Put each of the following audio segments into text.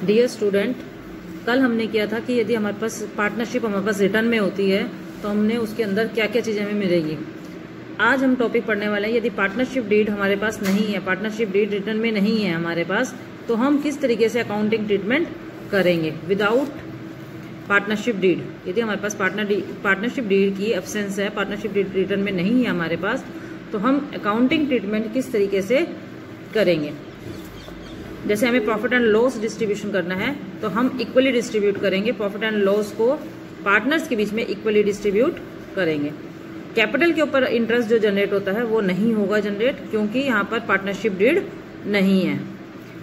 Dear student, कल हमने किया था कि यदि हमारे पास पार्टनरशिप हमारे पास रिटर्न में होती है तो हमने उसके अंदर क्या क्या चीज़ें हमें मिलेगी। आज हम टॉपिक पढ़ने वाले हैं, यदि पार्टनरशिप डीड हमारे पास नहीं है, पार्टनरशिप डीड रिटर्न में नहीं है हमारे पास, तो हम किस तरीके से अकाउंटिंग ट्रीटमेंट करेंगे विदाउट पार्टनरशिप डीड। यदि हमारे पास पार्टनरशिप डीड की एब्सेंस है, पार्टनरशिप डीड रिटर्न में नहीं है हमारे पास, तो हम अकाउंटिंग ट्रीटमेंट किस तरीके से करेंगे। जैसे हमें प्रॉफिट एंड लॉस डिस्ट्रीब्यूशन करना है तो हम इक्वली डिस्ट्रीब्यूट करेंगे, प्रॉफिट एंड लॉस को पार्टनर्स के बीच में इक्वली डिस्ट्रीब्यूट करेंगे। कैपिटल के ऊपर इंटरेस्ट जो जनरेट होता है वो नहीं होगा जनरेट, क्योंकि यहाँ पर पार्टनरशिप डीड नहीं है।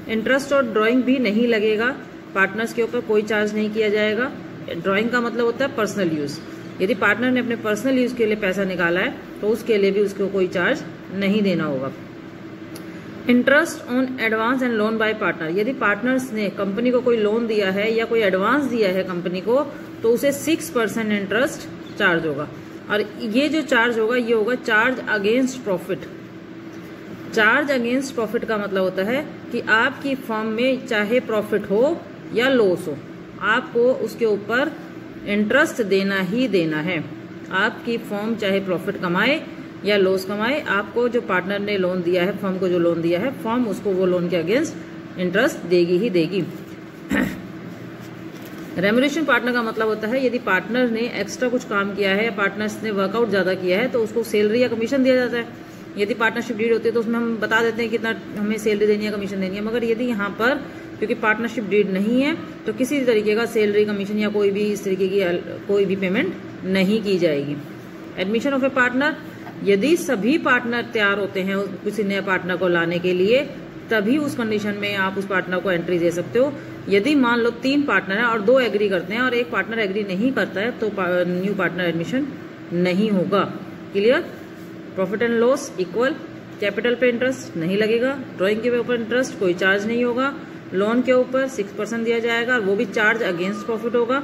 इंटरेस्ट और ड्राइंग भी नहीं लगेगा, पार्टनर्स के ऊपर कोई चार्ज नहीं किया जाएगा। ड्राइंग का मतलब होता है पर्सनल यूज। यदि पार्टनर ने अपने पर्सनल यूज के लिए पैसा निकाला है तो उसके लिए भी उसको कोई चार्ज नहीं देना होगा। Interest on advance and loan by partner, यदि पार्टनर्स ने कंपनी को कोई लोन दिया है या कोई एडवांस दिया है कंपनी को, तो उसे 6% इंटरेस्ट चार्ज होगा। और ये जो चार्ज होगा ये होगा charge against profit. Charge against profit का मतलब होता है कि आपकी फर्म में चाहे प्रॉफिट हो या लॉस हो, आपको उसके ऊपर इंटरेस्ट देना ही देना है। आपकी फर्म चाहे प्रॉफिट कमाए या लॉस कमाए, आपको जो पार्टनर ने लोन दिया है, फर्म को जो लोन दिया है, फर्म उसको वो लोन के अगेंस्ट इंटरेस्ट देगी ही देगी। रेम्यूनरेशन पार्टनर का मतलब होता है यदि पार्टनर ने एक्स्ट्रा कुछ काम किया है या पार्टनर्स ने वर्कआउट ज्यादा किया है तो उसको सैलरी या कमीशन दिया जाता है। यदि पार्टनरशिप डीड होती है तो उसमें हम बता देते हैं कितना हमें सैलरी देनी है, कमीशन देनी है। मगर यदि यहाँ पर क्योंकि पार्टनरशिप डीड नहीं है तो किसी तरीके का सैलरी, कमीशन या कोई भी इस तरीके की कोई भी पेमेंट नहीं की जाएगी। एडमिशन ऑफ ए पार्टनर, यदि सभी पार्टनर तैयार होते हैं किसी नए पार्टनर को लाने के लिए, तभी उस कंडीशन में आप उस पार्टनर को एंट्री दे सकते हो। यदि मान लो 3 पार्टनर हैं और 2 एग्री करते हैं और एक पार्टनर एग्री नहीं करता है तो न्यू पार्टनर एडमिशन नहीं होगा। Clear? Profit and loss equal, capital पे इंटरेस्ट नहीं लगेगा, ड्राइंग के ऊपर इंटरेस्ट कोई चार्ज नहीं होगा, लोन के ऊपर 6% दिया जाएगा, वो भी चार्ज अगेंस्ट प्रॉफिट होगा।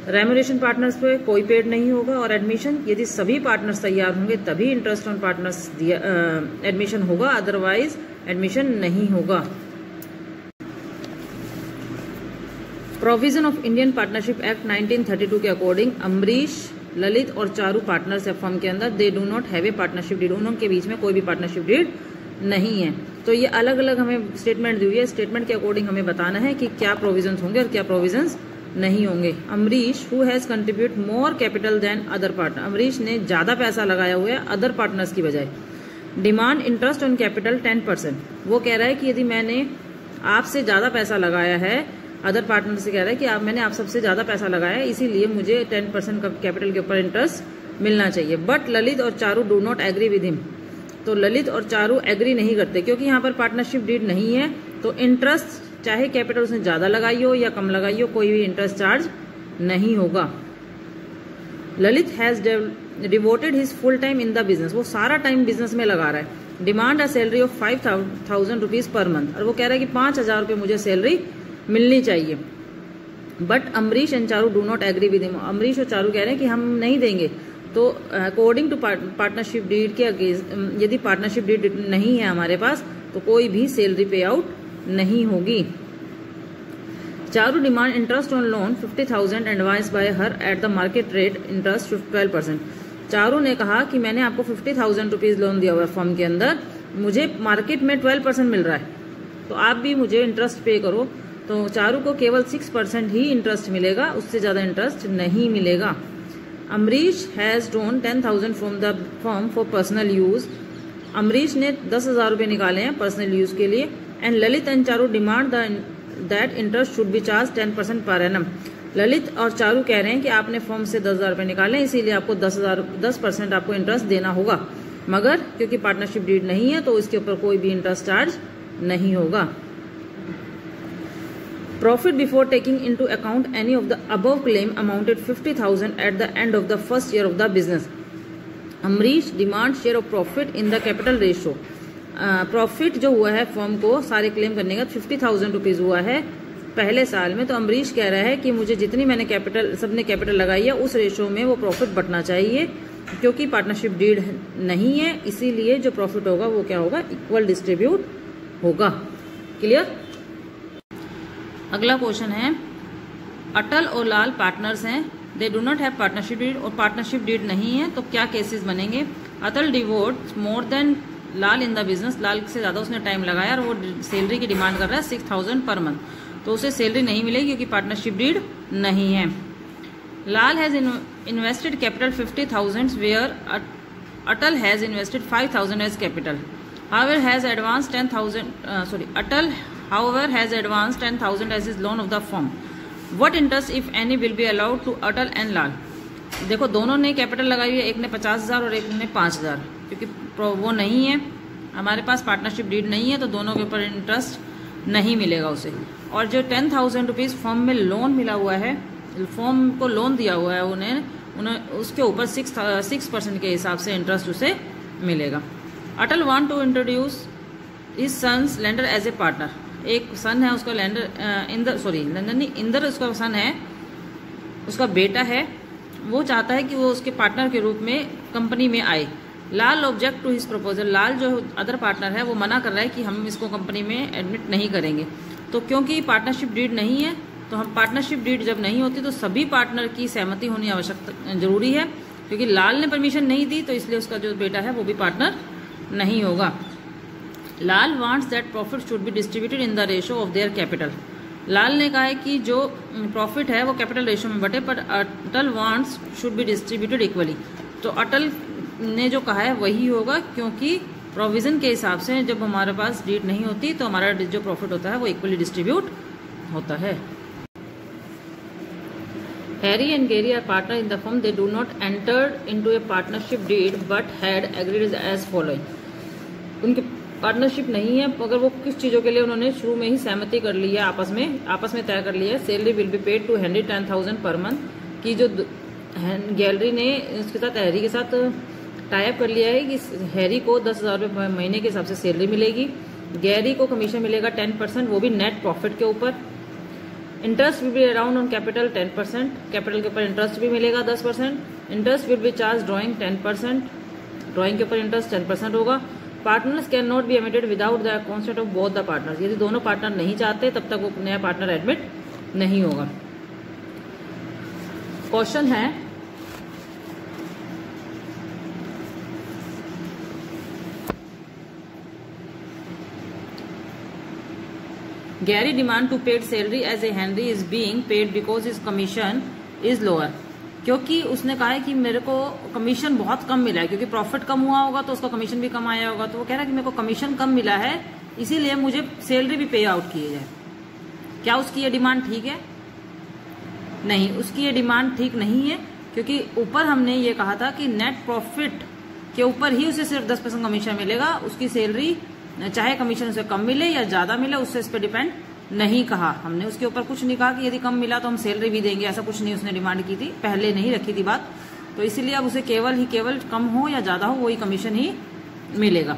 रेम्यूनरेशन पार्टनर्स पे कोई पेड नहीं होगा। और एडमिशन, यदि सभी पार्टनर्स तैयार होंगे तभी इंटरेस्ट ऑन पार्टनर्स एडमिशन होगा, अदरवाइज एडमिशन नहीं होगा। Provision of Indian partnership act 1932 के अकॉर्डिंग अमरीश, ललित और चारू पार्टनर्स है फर्म के अंदर, they do not have a partnership deed, उनके बीच में कोई भी पार्टनरशिप डीड नहीं है। तो ये अलग अलग हमें स्टेटमेंट दी हुई है, स्टेटमेंट के अकॉर्डिंग हमें बताना है कि क्या प्रोविजंस होंगे और क्या प्रोविजंस नहीं होंगे। Amrish who has contribute more capital than other partner, Amrish ने ज्यादा पैसा लगाया हुआ है अदर पार्टनर्स की बजाय। डिमांड इंटरेस्ट ऑन कैपिटल 10%, वो कह रहा है कि यदि मैंने आपसे ज्यादा पैसा लगाया है, अदर पार्टनर से कह रहा है कि मैंने आप सबसे ज्यादा पैसा लगाया है, इसीलिए मुझे 10% कैपिटल के ऊपर इंटरेस्ट मिलना चाहिए। बट ललित और Charu do not agree with him, तो ललित और चारू एग्री नहीं करते क्योंकि यहाँ पर पार्टनरशिप डीड नहीं है, तो इंटरेस्ट चाहे कैपिटल उसने ज्यादा लगाई हो या कम लगाई हो, कोई भी इंटरेस्ट चार्ज नहीं होगा। Lalit has devoted his full time in the business, वो सारा टाइम बिजनेस में लगा रहा है। Demand a salary of 5,000 rupees per month, और वो कह रहा है कि 5,000 रुपये मुझे सैलरी मिलनी चाहिए। But Amrish and Charu do not agree with him, Amrish और चारू कह रहे हैं कि हम नहीं देंगे। तो अकॉर्डिंग टू पार्टनरशिप डीड के अगेंस्ट, यदि पार्टनरशिप डीड नहीं है हमारे पास तो कोई भी सैलरी पे आउट नहीं होगी। Charu demand interest on loan 50,000 advance bye her at the market rate interest 12%। Charu ने कहा कि मैंने आपको 50,000 रुपीज लोन दिया हुआ है फर्म के अंदर, मुझे मार्केट में 12% मिल रहा है, तो आप भी मुझे इंटरेस्ट पे करो। तो चारू को केवल 6% ही इंटरेस्ट मिलेगा, उससे ज्यादा इंटरेस्ट नहीं मिलेगा। Amrish has drawn 10,000 from the firm for personal use, Amrish ने 10,000 रुपये निकाले हैं पर्सनल यूज के लिए। And Lalit and Charu demand that interest should be charge 10% per annum, Lalit और चारू कह रहे हैं कि आपने फर्म से 10,000 रुपये निकाले, इसीलिए आपको 10% आपको इंटरेस्ट देना होगा। मगर क्योंकि पार्टनरशिप डीड नहीं है तो इसके ऊपर कोई भी इंटरेस्ट चार्ज नहीं होगा। Profit before taking into account any of the above claim amounted 50,000 at the end of the first year of the business. Amrish demand share of profit in the capital ratio. Profit जो हुआ है firm को सारे claim करने का 50,000 rupees हुआ है पहले साल में, तो अमरीश कह रहा है कि मुझे जितनी मैंने कैपिटल, सबने कैपिटल लगाई है उस रेशो में वो प्रॉफिट बटना चाहिए, क्योंकि पार्टनरशिप डीड नहीं है, इसीलिए जो प्रॉफिट होगा वो क्या होगा, इक्वल डिस्ट्रीब्यूट होगा। क्लियर? अगला क्वेश्चन है, अटल और लाल पार्टनर्स हैं, they do not have partnership deed, और पार्टनरशिप डीड नहीं है, तो क्या केसेस बनेंगे। Atal devote more than Lal in the business, Lal से ज्यादा उसने टाइम लगाया और वो सैलरी की डिमांड कर रहा है 6000 पर मंथ, तो उसे सैलरी नहीं मिलेगी क्योंकि पार्टनरशिप डीड नहीं है। Lal has invested capital 50,000 where Atal has invested 5,000 as capital, however has advanced 10,000 Atal however has advanced 10,000 as his loan of the firm. What interest if any will be allowed to Atal and Lal? देखो दोनों ने capital लगाई हुई है, एक ने 50,000 और एक ने 5,000, क्योंकि वो नहीं है, हमारे पास पार्टनरशिप डीड नहीं है, तो दोनों के ऊपर इंटरेस्ट नहीं मिलेगा उसे। और जो 10,000 रुपीज फर्म में लोन मिला हुआ है, फर्म को लोन दिया हुआ है उन्हें उसके ऊपर 6% के हिसाब से इंटरेस्ट उसे मिलेगा। Atal want to introduce his sons lender as a partner, एक सन है उसका लेंडर इंदर उसका सन है, उसका बेटा है, वो चाहता है कि वो उसके पार्टनर के रूप में कंपनी में आए। लाल ऑब्जेक्ट टू हिज प्रपोजल, लाल जो अदर पार्टनर है वो मना कर रहा है कि हम इसको कंपनी में एडमिट नहीं करेंगे, तो क्योंकि पार्टनरशिप डीड नहीं है, तो हम पार्टनरशिप डीड जब नहीं होती तो सभी पार्टनर की सहमति होनी आवश्यक जरूरी है, क्योंकि लाल ने परमिशन नहीं दी तो इसलिए उसका जो बेटा है वो भी पार्टनर नहीं होगा। Lal wants that profit should be distributed in the ratio of their capital, Lal ने कहा है कि जो प्रॉफिट है वो कैपिटल रेशो में बटे, पर Atal wants should be distributed equally, तो अटल ने जो कहा है वही होगा, क्योंकि प्रोविजन के हिसाब से जब हमारे पास डीड नहीं होती तो हमारा जो प्रॉफिट होता है वो इक्वली डिस्ट्रीब्यूट होता है। Harry and Gary are partner in the firm. They do not enter into a partnership deed but had agreed as following. उनके पार्टनरशिप नहीं है, मगर वो किस चीजों के लिए उन्होंने शुरू में ही सहमति कर ली है, आपस में तय कर लिया है। Salary will be paid to Harry 10,000 per month, की जो गैलरी ने उसके साथ हैरी के साथ टाइप कर लिया है कि हैरी को 10,000 रुपये महीने के हिसाब से सैलरी मिलेगी, गैरी को कमीशन मिलेगा 10%, वो भी नेट प्रॉफिट के ऊपर। Interest will be around on capital 10%, capital के ऊपर इंटरेस्ट भी मिलेगा 10%। Interest will be charge drawing 10%, drawing के ऊपर इंटरेस्ट 10% होगा। Partners can not be admitted without the consent of both the partners, यदि दोनों पार्टनर नहीं चाहते तब तक वो नया पार्टनर एडमिट नहीं होगा। क्वेश्चन है, Gary demand to paid salary as a Henry is being paid because his commission is lower, क्योंकि उसने कहा है कि मेरे को कमीशन बहुत कम मिला है, क्योंकि प्रॉफिट कम हुआ होगा तो उसका कमीशन भी कम आया होगा, तो वो कह रहा है कि मेरे को कमीशन कम मिला है इसीलिए मुझे सैलरी भी पे आउट किए जाए। क्या उसकी ये डिमांड ठीक है? नहीं, उसकी ये डिमांड ठीक नहीं है, क्योंकि ऊपर हमने ये कहा था कि नेट प्रॉफिट के ऊपर ही उसे सिर्फ 10% कमीशन मिलेगा, उसकी सैलरी चाहे कमीशन उसे कम मिले या ज्यादा मिले उससे इस पर डिपेंड नहीं कहा हमने, उसके ऊपर कुछ नहीं कहा कि यदि कम मिला तो हम सैलरी भी देंगे, ऐसा कुछ नहीं उसने डिमांड की थी, पहले नहीं रखी थी बात, तो इसीलिए अब उसे केवल कम हो या ज्यादा हो वही कमीशन ही मिलेगा।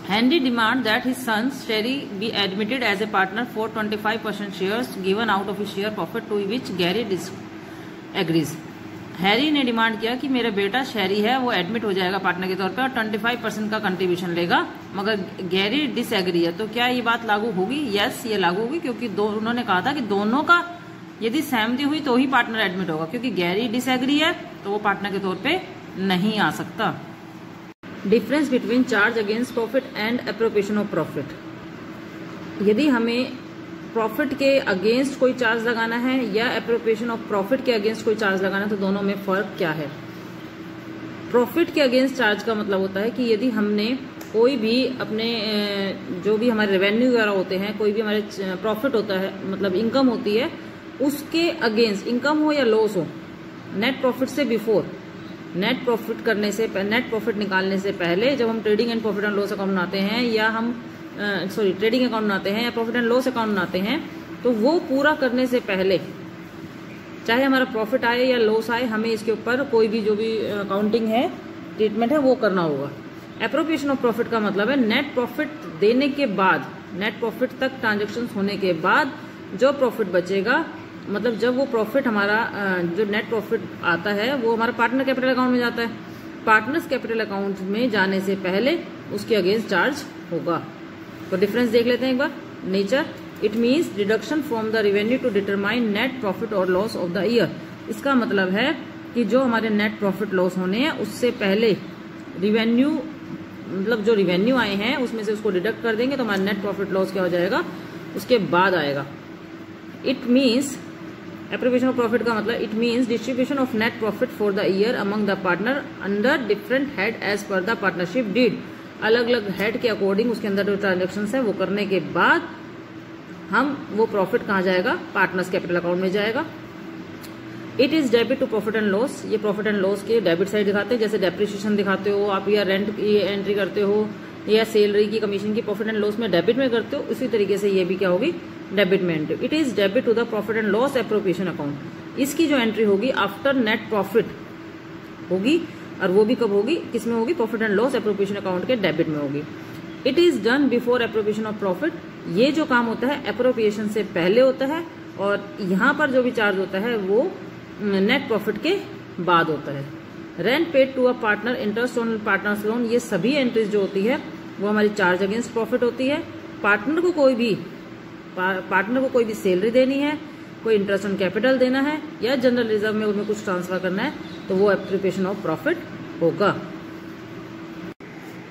हैंडी demand that his sons Sherry be admitted as a partner for 25% shares given out of his share profit to which Gary agrees, Harry ने डिमांड किया कि मेरा बेटा शेरी है वो एडमिट हो जाएगा पार्टनर के तौर पे और 25% का कंट्रीब्यूशन लेगा, मगर गैरी डिसएग्री है, तो क्या ये बात लागू होगी? यस, ये लागू होगी, क्योंकि उन्होंने कहा था कि दोनों का यदि सहमति हुई तो ही पार्टनर एडमिट होगा, क्योंकि गैरी डिसएग्री है तो वो पार्टनर के तौर पे नहीं आ सकता। Difference between charge against profit and appropriation of profit, यदि हमें प्रॉफिट के अगेंस्ट कोई चार्ज लगाना है या एप्रोप्रिएशन ऑफ प्रॉफिट के अगेंस्ट कोई चार्ज लगाना है तो दोनों में फर्क क्या है? प्रॉफिट के अगेंस्ट चार्ज का मतलब होता है कि यदि हमने कोई भी अपने जो भी हमारे रेवेन्यू वगैरह होते हैं, कोई भी हमारे प्रॉफिट होता है मतलब इनकम होती है, उसके अगेंस्ट इनकम हो या लॉस हो, नेट प्रॉफिट से बिफोर, नेट प्रॉफिट करने से नेट प्रॉफिट निकालने से पहले जब हम trading and profit and loss account बनाते हैं या हम ट्रेडिंग अकाउंट बनाते हैं या प्रॉफिट एंड लॉस अकाउंट बनाते हैं, तो वो पूरा करने से पहले चाहे हमारा प्रॉफिट आए या लॉस आए, हमें इसके ऊपर कोई भी जो भी अकाउंटिंग है, ट्रीटमेंट है, वो करना होगा। एप्रोप्रिएशन ऑफ प्रॉफिट का मतलब है नेट प्रॉफिट देने के बाद, नेट प्रॉफिट तक ट्रांजेक्शन होने के बाद जो प्रॉफिट बचेगा, मतलब जब वो प्रॉफिट हमारा जो नेट प्रॉफिट आता है वो हमारा पार्टनर कैपिटल अकाउंट में जाता है, पार्टनर्स कैपिटल अकाउंट में जाने से पहले उसके अगेंस्ट चार्ज होगा। तो डिफरेंस देख लेते हैं एक बार। Nature, it means deduction from the revenue to determine net profit और लॉस ऑफ द ईयर। इसका मतलब है कि जो हमारे नेट प्रॉफिट लॉस होने हैं उससे पहले रिवेन्यू, मतलब जो रिवेन्यू आए हैं उसमें से उसको डिडक्ट कर देंगे तो हमारा नेट प्रॉफिट लॉस क्या हो जाएगा, उसके बाद आएगा। It means appropriation of profit का मतलब it means distribution of net profit for the year among the partner under different head as per the partnership deed. अलग अलग हेड के अकॉर्डिंग उसके अंदर जो ट्रांजेक्शन है वो करने के बाद हम वो प्रॉफिट कहाँ जाएगा, पार्टनर्स कैपिटल अकाउंट में जाएगा। It is debit to profit and loss. ये प्रॉफिट एंड लॉस के डेबिट साइड दिखाते हैं, जैसे डेप्रिसिएशन दिखाते हो आप, या रेंट की एंट्री करते हो, या सैलरी की कमीशन की प्रॉफिट एंड लॉस में डेबिट में करते हो, उसी तरीके से ये भी क्या होगी, डेबिट में entry. It is debit to the profit and loss appropriation account. इसकी जो एंट्री होगी आफ्टर नेट प्रॉफिट होगी, और वो भी कब होगी, किसमें होगी, profit and loss appropriation account के डेबिट में होगी। It is done before appropriation of profit. ये जो काम होता है एप्रोप्रिएशन से पहले होता है, और यहाँ पर जो भी चार्ज होता है वो नेट प्रॉफिट के बाद होता है। Rent paid to a partner, interest on partners loan, ये सभी एंट्रीज जो होती है वो हमारी चार्ज अगेंस्ट प्रॉफिट होती है। पार्टनर को कोई भी सैलरी देनी है, कोई इंटरेस्ट ऑन कैपिटल देना है, या जनरल रिजर्व में उनमें कुछ ट्रांसफर करना है, तो वो एप्रोप्रिएशन ऑफ प्रॉफिट होगा।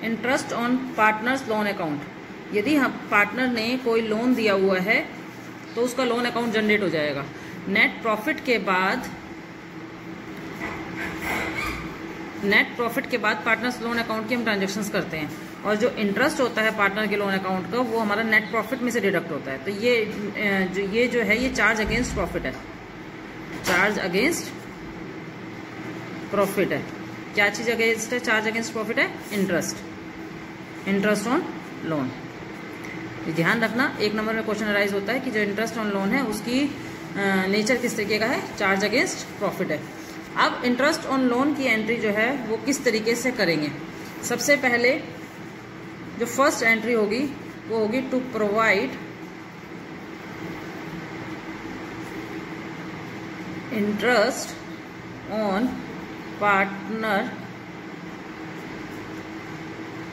Interest on partners loan account, यदि हम पार्टनर ने कोई लोन दिया हुआ है तो उसका लोन अकाउंट जनरेट हो जाएगा। नेट प्रॉफिट के बाद पार्टनर्स लोन अकाउंट की हम ट्रांजेक्शन्स करते हैं, और जो इंटरेस्ट होता है पार्टनर के लोन अकाउंट का वो हमारा नेट प्रॉफिट में से डिडक्ट होता है। तो ये जो है ये चार्ज अगेंस्ट प्रॉफिट है, चार्ज अगेंस्ट प्रॉफिट है। क्या चीज अगेंस्ट है, चार्ज अगेंस्ट प्रॉफिट है, इंटरेस्ट ऑन लोन। ध्यान रखना, 1 नंबर में क्वेश्चन अराइज होता है कि जो इंटरेस्ट ऑन लोन है उसकी नेचर किस तरीके का है, चार्ज अगेंस्ट प्रॉफिट है। अब इंटरेस्ट ऑन लोन की एंट्री जो है वो किस तरीके से करेंगे। सबसे पहले जो फर्स्ट एंट्री होगी वो होगी to provide interest on partner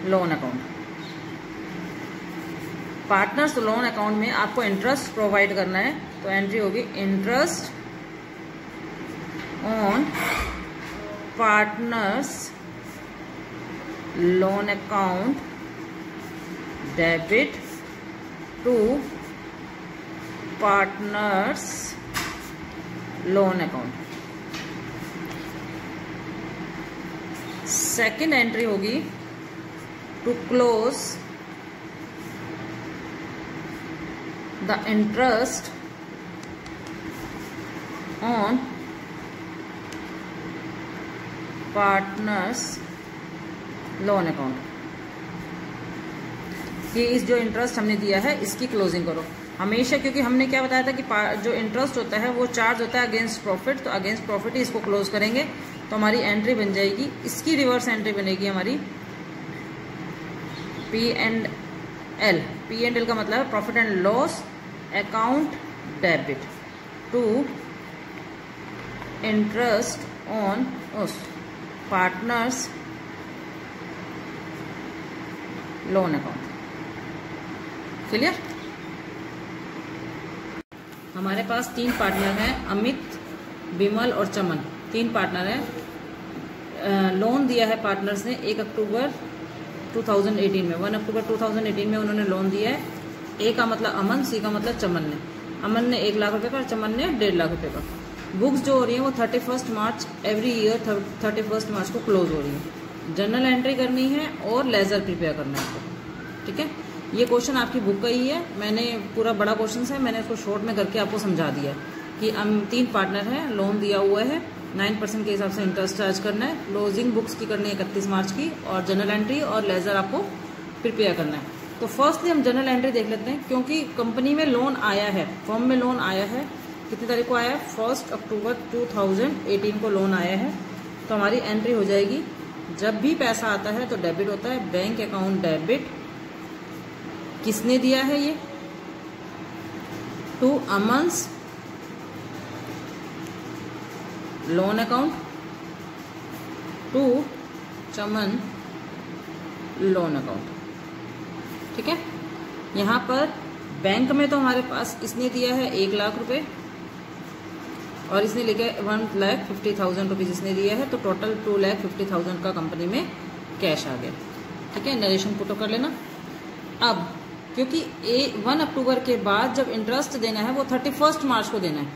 loan account. Partners loan account में आपको इंटरेस्ट प्रोवाइड करना है, तो एंट्री होगी interest on partners loan account debit to partners loan account. Second entry होगी to close the interest on partners loan account। कि इस जो इंटरेस्ट हमने दिया है इसकी क्लोजिंग करो हमेशा, क्योंकि हमने क्या बताया था कि जो इंटरेस्ट होता है वो चार्ज होता है अगेंस्ट प्रॉफिट, तो अगेंस्ट प्रॉफिट ही इसको क्लोज करेंगे तो हमारी एंट्री बन जाएगी, इसकी रिवर्स एंट्री बनेगी हमारी P&L। P&L का मतलब है profit and loss account debit to interest on partners loan account. Clear. हमारे पास 3 पार्टनर हैं, अमित, विमल और चमन, 3 पार्टनर हैं। लोन दिया है पार्टनर्स ने 1 अक्टूबर 2018 में, 1 अक्टूबर 2018 में उन्होंने लोन दिया है। ए का मतलब अमन, सी का मतलब चमन ने। अमन ने 1 लाख रुपए का और चमन ने 1.5 लाख रुपए का। बुक्स जो हो रही है वो 31 मार्च एवरी ईयर 31 मार्च को क्लोज हो रही है। जर्नल एंट्री करनी है और लेजर प्रिपेयर करना है आपको, ठीक है। ये क्वेश्चन आपकी बुक का ही है, मैंने पूरा बड़ा क्वेश्चन है, मैंने इसको शॉर्ट में करके आपको समझा दिया कि हम 3 पार्टनर हैं, लोन दिया हुआ है, 9% के हिसाब से इंटरेस्ट चार्ज करना है, क्लोजिंग बुक्स की करनी है 31 मार्च की, और जनरल एंट्री और लेजर आपको प्रिपेयर करना है। तो फर्स्टली हम जनरल एंट्री देख लेते हैं, क्योंकि कंपनी में लोन आया है, फर्म में लोन आया है, कितनी तारीख को आया है, 1 अक्टूबर 2018 को लोन आया है। तो हमारी एंट्री हो जाएगी, जब भी पैसा आता है तो डेबिट होता है, बैंक अकाउंट डेबिट, किसने दिया है ये, to Aman's loan account to Chaman loan account, ठीक है। यहाँ पर बैंक में तो हमारे पास इसने दिया है 1 लाख रुपए और इसने लेके 1,50,000 रुपीज इसने दिया है, तो टोटल 2,50,000 का कंपनी में कैश आ गया। ठीक है, नरेशन पुट कर लेना। अब क्योंकि 1 अक्टूबर के बाद जब इंटरेस्ट देना है वो 31 मार्च को देना है,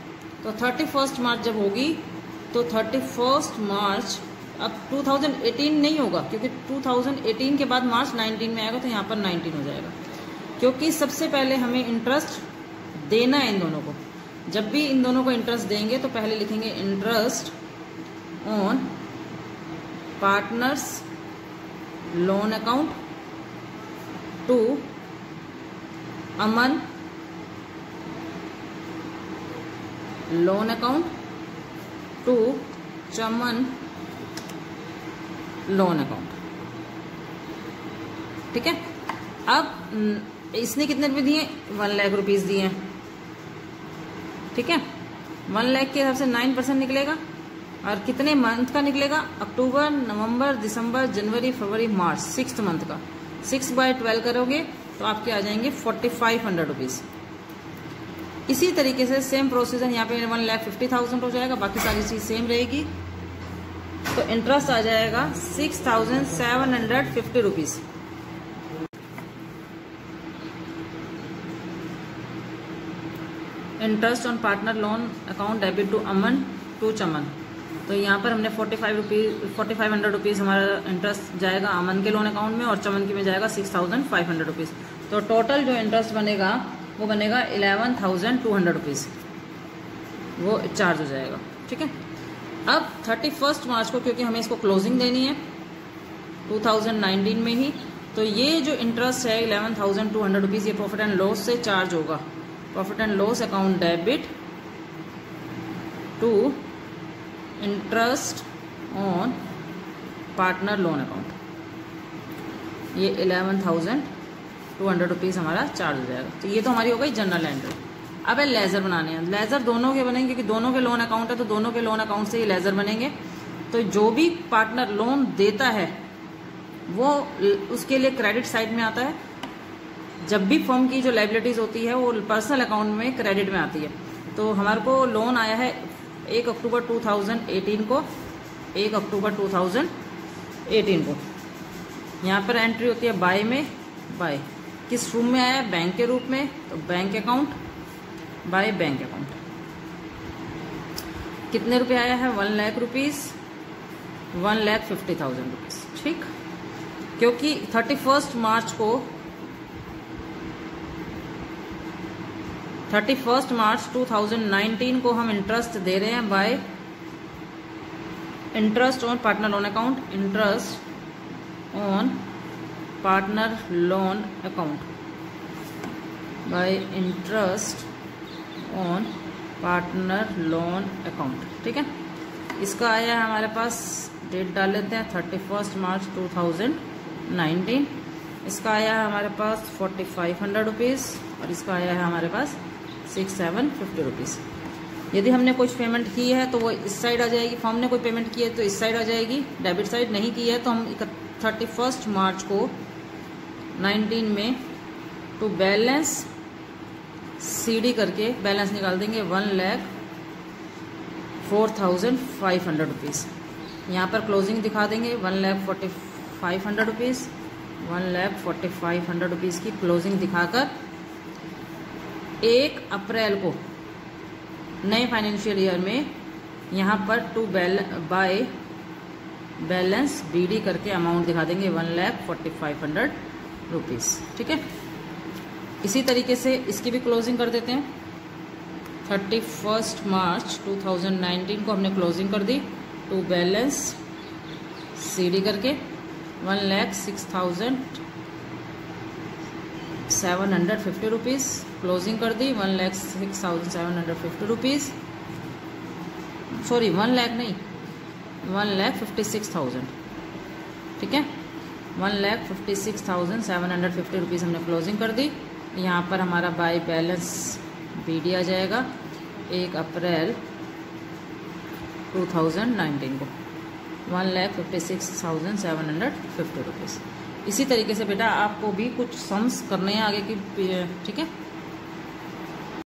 तो 31 मार्च जब होगी तो 31 मार्च अब 2018 नहीं होगा, क्योंकि 2018 के बाद मार्च 19 में आएगा, तो यहाँ पर 19 हो जाएगा। क्योंकि सबसे पहले हमें इंटरेस्ट देना है इन दोनों को। जब भी इन दोनों को इंटरेस्ट देंगे तो पहले लिखेंगे interest on partners loan account to Aman loan account to Chaman loan account. ठीक है, अब इसने कितने रुपए दिए? 1 लाख रुपीज दिए हैं। ठीक है, 1 लाख के हिसाब से 9% निकलेगा और कितने मंथ का निकलेगा? अक्टूबर, नवंबर, दिसंबर, जनवरी, फरवरी, मार्च, 6th मंथ का। 6/12 करोगे तो आपके आ जाएंगे 4,500 रुपीज। इसी तरीके से सेम प्रोसीजर यहाँ पे 1,50,000 हो जाएगा, बाकी सारी चीज सेम रहेगी। तो इंटरेस्ट आ जाएगा 6,750 rupees. Interest on partner loan account debit to Aman to Chaman. तो यहाँ पर हमने 4,500 रुपीज हमारा इंटरेस्ट जाएगा अमन के लोन अकाउंट में और चमन के में जाएगा 6,500 रुपीज। तो टोटल जो इंटरेस्ट बनेगा वो बनेगा 11,200 रुपीज, वो चार्ज हो जाएगा। ठीक है, अब 31 मार्च को क्योंकि हमें इसको क्लोजिंग देनी है 2019 में ही, तो ये जो इंटरेस्ट है 11,200 रुपीज ये प्रॉफिट एंड लॉस से चार्ज होगा। Profit and loss account debit to interest on partner loan account, ये 11,200 रुपीज हमारा चार्ज हो जाएगा। तो ये तो हमारी हो गई जनरल एंट्री। अब है लेजर बनाने हैं। लेजर दोनों के बनेंगे क्योंकि दोनों के लोन अकाउंट है, तो दोनों के लोन अकाउंट से ये लेजर बनेंगे। तो जो भी पार्टनर लोन देता है वो उसके लिए क्रेडिट साइड में आता है। जब भी फर्म की जो लायबिलिटीज होती है वो पर्सनल अकाउंट में क्रेडिट में आती है। तो हमारे को लोन आया है 1 अक्टूबर 2018 को, 1 अक्टूबर 2018 को। यहाँ पर एंट्री होती है बाय में। बाय किस रूप में आया? बैंक के रूप में, तो bank account, by bank account. कितने रुपए आया है? 1 लाख रुपीज, 1,50,000 रुपीज। ठीक, क्योंकि 31 मार्च को 31 मार्च 2019 को हम इंटरेस्ट दे रहे हैं bye interest on partner loan account, interest on partner loan account by interest on partner loan account. ठीक है, इसका आया है हमारे पास, डेट डाल लेते हैं 31 मार्च 2019। इसका आया है हमारे पास 4,500 रुपीज और इसका आया है हमारे पास 6,750 रुपीज। यदि हमने कुछ पेमेंट की है तो वो इस साइड आ जाएगी, फर्म ने कोई पेमेंट की है तो इस साइड आ जाएगी, डेबिट साइड नहीं की है तो हम 31 मार्च को 19 में टू बैलेंस सीडी करके बैलेंस निकाल देंगे 1,04,500 रुपीज़। यहाँ पर क्लोजिंग दिखा देंगे 1,45,000 रुपीज़, 1,45,000 रुपीज़ की क्लोजिंग दिखाकर 1 अप्रैल को नए फाइनेंशियल ईयर में यहाँ पर टू बाय बैलेंस बीडी करके अमाउंट दिखा देंगे 1,45,000 रुपीज़। ठीक है, इसी तरीके से इसकी भी क्लोजिंग कर देते हैं। 31 मार्च 2019 को हमने क्लोजिंग कर दी टू बैलेंस सीडी करके 1,06,750 रुपीज़। क्लोजिंग कर दी 1,06,750 रुपीज़, सॉरी 1 लाख नहीं, 1,56,000। ठीक है, 1,56,750 रुपीज़ हमने क्लोजिंग कर दी। यहाँ पर हमारा बाय बैलेंस बीडी आ जाएगा 1 अप्रैल 2019 को 1,56,750 रुपीज़। इसी तरीके से बेटा आपको भी कुछ सम्स करने हैं आगे की। ठीक है।